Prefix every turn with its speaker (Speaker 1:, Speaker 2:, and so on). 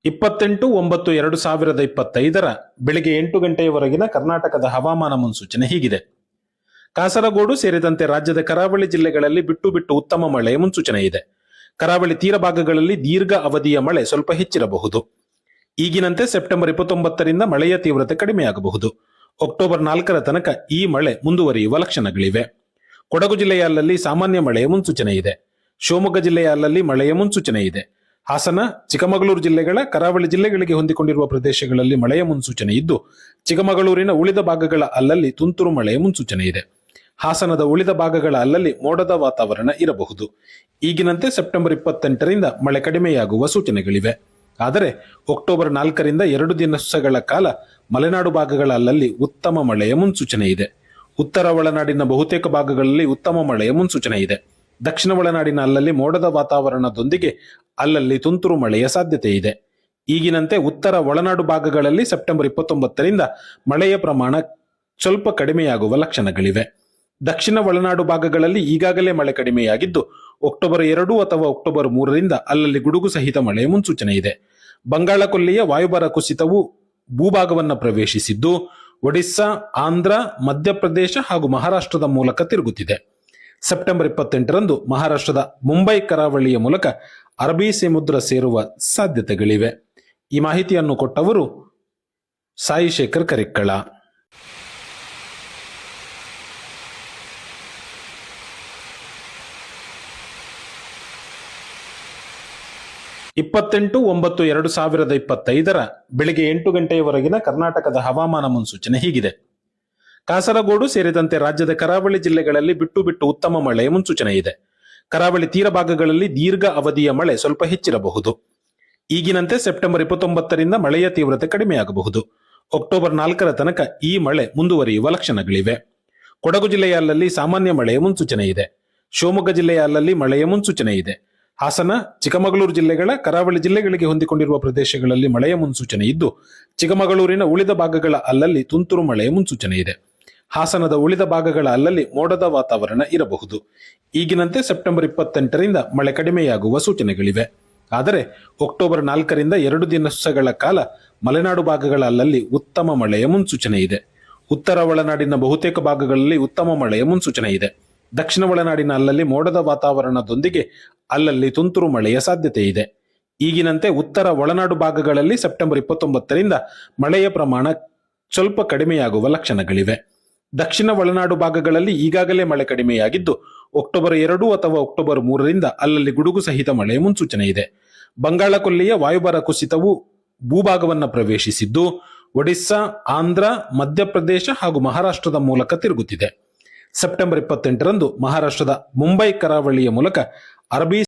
Speaker 1: 28/9/2025 ಬೆಳಿಗ್ಗೆ 8 ಗಂಟೆಯವರೆಗಿನ ಕರ್ನಾಟಕದ ಹವಾಮಾನ ಮುನ್ಸೂಚನೆ ಹೀಗಿದೆ. ಕಾಸರಗೋಡು ಸೇರಿದಂತೆ ರಾಜ್ಯದ ಕರಾವಳಿ ಜಿಲ್ಲೆಗಳಲ್ಲಿ ಬಿಟ್ಟು ಬಿಟ್ಟು ಉತ್ತಮ ಮಳೆಯ ಮುನ್ಸೂಚನೆ ಇದೆ. ಕರಾವಳಿ ತೀರ ಭಾಗಗಳಲ್ಲಿ ದೀರ್ಘ ಅವಧಿಯ ಮಳೆ ಸ್ವಲ್ಪ ಹೆಚ್ಚಿರಬಹುದು. ಈಗಿನಂತೆ ಸೆಪ್ಟೆಂಬರ್ 29ರಿಂದ ಮಳೆಯ ತೀವ್ರತೆ ಕಡಿಮೆಯಾಗಬಹುದು. ಅಕ್ಟೋಬರ್ 4ರ ತನಕ ಈ ಮಳೆ ಮುಂದುವರಿಯುವ ಲಕ್ಷಣಗಳಿವೆ. ಕೊಡಗು ಜಿಲ್ಲೆಯ ಅಲ್ಲಲ್ಲಿ ಸಾಮಾನ್ಯ ಮಳೆಯ ಮುನ್ಸೂಚನೆ ಇದೆ. ಶಿವಮೊಗ್ಗ ಜಿಲ್ಲೆಯ ಅಲ್ಲಲ್ಲಿ ಮಳೆಯ ಮುನ್ಸೂಚನೆ ಇದೆ. ಹಾಸನ, ಚಿಕ್ಕಮಗಳೂರು ಜಿಲ್ಲೆಗಳ ಕರಾವಳಿ ಜಿಲ್ಲೆಗಳಿಗೆ ಹೊಂದಿಕೊಂಡಿರುವ ಪ್ರದೇಶಗಳಲ್ಲಿ ಮಳೆಯ ಮುನ್ಸೂಚನೆ ಇದ್ದು, ಚಿಕ್ಕಮಗಳೂರಿನ ಉಳಿದ ಭಾಗಗಳ ಅಲ್ಲಲ್ಲಿ ತುಂತುರು ಮಳೆಯ ಮುನ್ಸೂಚನೆ ಇದೆ. ಹಾಸನದ ಉಳಿದ ಭಾಗಗಳ ಅಲ್ಲಲ್ಲಿ ಮೋಡದ ವಾತಾವರಣ ಇರಬಹುದು. ಈಗಿನಂತೆ ಸೆಪ್ಟೆಂಬರ್ 28ರಿಂದ ಮಳೆ ಕಡಿಮೆಯಾಗುವ ಸೂಚನೆಗಳಿವೆ. ಆದರೆ ಅಕ್ಟೋಬರ್ 4ರಿಂದ 2 ದಿವಸಗಳ ಕಾಲ ಮಲೆನಾಡು ಭಾಗಗಳ ಅಲ್ಲಲ್ಲಿ ಉತ್ತಮ ಮಳೆಯ ಮುನ್ಸೂಚನೆ ಇದೆ. ಉತ್ತರ ಒಳನಾಡಿನ ಬಹುತೇಕ ಭಾಗಗಳಲ್ಲಿ ಉತ್ತಮ ಮಳೆಯ ಮುನ್ಸೂಚನೆ ಇದೆ. ದಕ್ಷಿಣ ಒಳನಾಡಿನ ಅಲ್ಲಲ್ಲಿ ಮೋಡದ ವಾತಾವರಣದೊಂದಿಗೆ ಅಲ್ಲಲ್ಲಿ ತುಂತುರು ಮಳೆಯ ಸಾಧ್ಯತೆ ಇದೆ. ಈಗಿನಂತೆ ಉತ್ತರ ಒಳನಾಡು ಭಾಗಗಳಲ್ಲಿ ಸೆಪ್ಟೆಂಬರ್ 29ರಿಂದ ಮಳೆಯ ಪ್ರಮಾಣ ಸ್ವಲ್ಪ ಕಡಿಮೆಯಾಗುವ ಲಕ್ಷಣಗಳಿವೆ. ದಕ್ಷಿಣ ಒಳನಾಡು ಭಾಗಗಳಲ್ಲಿ ಈಗಾಗಲೇ ಮಳೆ ಕಡಿಮೆಯಾಗಿದ್ದು, ಅಕ್ಟೋಬರ್ 2 ಅಥವಾ ಅಕ್ಟೋಬರ್ 3ರಿಂದ ಅಲ್ಲಲ್ಲಿ ಗುಡುಗು ಸಹಿತ ಮಳೆಯ ಮುನ್ಸೂಚನೆ ಇದೆ. ಬಂಗಾಳ ಕೊಲ್ಲಿಯ ವಾಯುಭಾರ ಕುಸಿತವು ಭೂಭಾಗವನ್ನು ಪ್ರವೇಶಿಸಿದ್ದು, ಒಡಿಸ್ಸಾ, ಆಂಧ್ರ, ಮಧ್ಯಪ್ರದೇಶ ಹಾಗೂ ಮಹಾರಾಷ್ಟ್ರದ ಮೂಲಕ ತಿರುಗುತ್ತಿದೆ. ಸೆಪ್ಟೆಂಬರ್ 28ರಂದು ಮಹಾರಾಷ್ಟ್ರದ ಮುಂಬೈ ಕರಾವಳಿಯ ಮೂಲಕ ಅರಬ್ಬಿ ಸಮುದ್ರ ಸೇರುವ ಸಾಧ್ಯತೆಗಳಿವೆ. ಈ ಮಾಹಿತಿಯನ್ನು ಕೊಟ್ಟವರು ಸಾಯಿ ಶೇಖರ್ ಕರಿಕ್ಕಳ. 28/9/2025 ಬೆಳಿಗ್ಗೆ 8 ಗಂಟೆಯವರೆಗಿನ ಕರ್ನಾಟಕದ ಹವಾಮಾನ ಮುನ್ಸೂಚನೆ ಹೀಗಿದೆ. ಕಾಸರಗೋಡು ಸೇರಿದಂತೆ ರಾಜ್ಯದ ಕರಾವಳಿ ಜಿಲ್ಲೆಗಳಲ್ಲಿ ಬಿಟ್ಟು ಬಿಟ್ಟು ಉತ್ತಮ ಮಳೆಯ ಮುನ್ಸೂಚನೆ ಇದೆ. ಕರಾವಳಿ ತೀರ ಭಾಗಗಳಲ್ಲಿ ದೀರ್ಘ ಅವಧಿಯ ಮಳೆ ಸ್ವಲ್ಪ ಹೆಚ್ಚಿರಬಹುದು. ಈಗಿನಂತೆ ಸೆಪ್ಟೆಂಬರ್ 29ರಿಂದ ಮಳೆಯ ತೀವ್ರತೆ ಕಡಿಮೆಯಾಗಬಹುದು. ಅಕ್ಟೋಬರ್ 4ರ ತನಕ ಈ ಮಳೆ ಮುಂದುವರಿಯುವ ಲಕ್ಷಣಗಳಿವೆ. ಕೊಡಗು ಜಿಲ್ಲೆಯ ಅಲ್ಲಲ್ಲಿ ಸಾಮಾನ್ಯ ಮಳೆಯ ಮುನ್ಸೂಚನೆ ಇದೆ. ಶಿವಮೊಗ್ಗ ಜಿಲ್ಲೆಯ ಅಲ್ಲಲ್ಲಿ ಮಳೆಯ ಮುನ್ಸೂಚನೆ ಇದೆ. ಹಾಸನ, ಚಿಕ್ಕಮಗಳೂರು ಜಿಲ್ಲೆಗಳ ಕರಾವಳಿ ಜಿಲ್ಲೆಗಳಿಗೆ ಹೊಂದಿಕೊಂಡಿರುವ ಪ್ರದೇಶಗಳಲ್ಲಿ ಮಳೆಯ ಮುನ್ಸೂಚನೆ ಇದ್ದು, ಚಿಕ್ಕಮಗಳೂರಿನ ಉಳಿದ ಭಾಗಗಳ ಅಲ್ಲಲ್ಲಿ ತುಂತುರು ಮಳೆಯ ಮುನ್ಸೂಚನೆ ಇದೆ. ಹಾಸನದ ಉಳಿದ ಭಾಗಗಳ ಅಲ್ಲಲ್ಲಿ ಮೋಡದ ವಾತಾವರಣ ಇರಬಹುದು. ಈಗಿನಂತೆ ಸೆಪ್ಟೆಂಬರ್ 28ರಿಂದ ಮಳೆ ಕಡಿಮೆಯಾಗುವ ಸೂಚನೆಗಳಿವೆ. ಆದರೆ ಅಕ್ಟೋಬರ್ 4ರಿಂದ 2 ದಿವಸಗಳ ಕಾಲ ಮಲೆನಾಡು ಭಾಗಗಳ ಅಲ್ಲಲ್ಲಿ ಉತ್ತಮ ಮಳೆಯ ಮುನ್ಸೂಚನೆ ಇದೆ. ಉತ್ತರ ಒಳನಾಡಿನ ಬಹುತೇಕ ಭಾಗಗಳಲ್ಲಿ ಉತ್ತಮ ಮಳೆಯ ಮುನ್ಸೂಚನೆ ಇದೆ. ದಕ್ಷಿಣ ಒಳನಾಡಿನ ಅಲ್ಲಲ್ಲಿ ಮೋಡದ ವಾತಾವರಣದೊಂದಿಗೆ ಅಲ್ಲಲ್ಲಿ ತುಂತುರು ಮಳೆಯ ಸಾಧ್ಯತೆ ಇದೆ. ಈಗಿನಂತೆ ಉತ್ತರ ಒಳನಾಡು ಭಾಗಗಳಲ್ಲಿ ಸೆಪ್ಟೆಂಬರ್ 29ರಿಂದ ಮಳೆಯ ಪ್ರಮಾಣ ಸ್ವಲ್ಪ ಕಡಿಮೆಯಾಗುವ ಲಕ್ಷಣಗಳಿವೆ. ದಕ್ಷಿಣ ಒಳನಾಡು ಭಾಗಗಳಲ್ಲಿ ಈಗಾಗಲೇ ಮಳೆ ಕಡಿಮೆಯಾಗಿದ್ದು, ಅಕ್ಟೋಬರ್ 2 ಅಥವಾ ಅಕ್ಟೋಬರ್ 3ರಿಂದ ಅಲ್ಲಲ್ಲಿ ಗುಡುಗು ಸಹಿತ ಮಳೆಯ ಮುನ್ಸೂಚನೆ ಇದೆ. ಬಂಗಾಳ ಕೊಲ್ಲಿಯ ವಾಯುಭಾರ ಕುಸಿತವು ಭೂಭಾಗವನ್ನು ಪ್ರವೇಶಿಸಿದ್ದು, ಒಡಿಸ್ಸಾ, ಆಂಧ್ರ, ಮಧ್ಯಪ್ರದೇಶ ಹಾಗೂ ಮಹಾರಾಷ್ಟ್ರದ ಮೂಲಕ ತಿರುಗುತ್ತಿದೆ. ಸೆಪ್ಟೆಂಬರ್ 28ರಂದು ಮಹಾರಾಷ್ಟ್ರದ ಮುಂಬೈ ಕರಾವಳಿಯ ಮೂಲಕ ಅರಬ್ಬಿ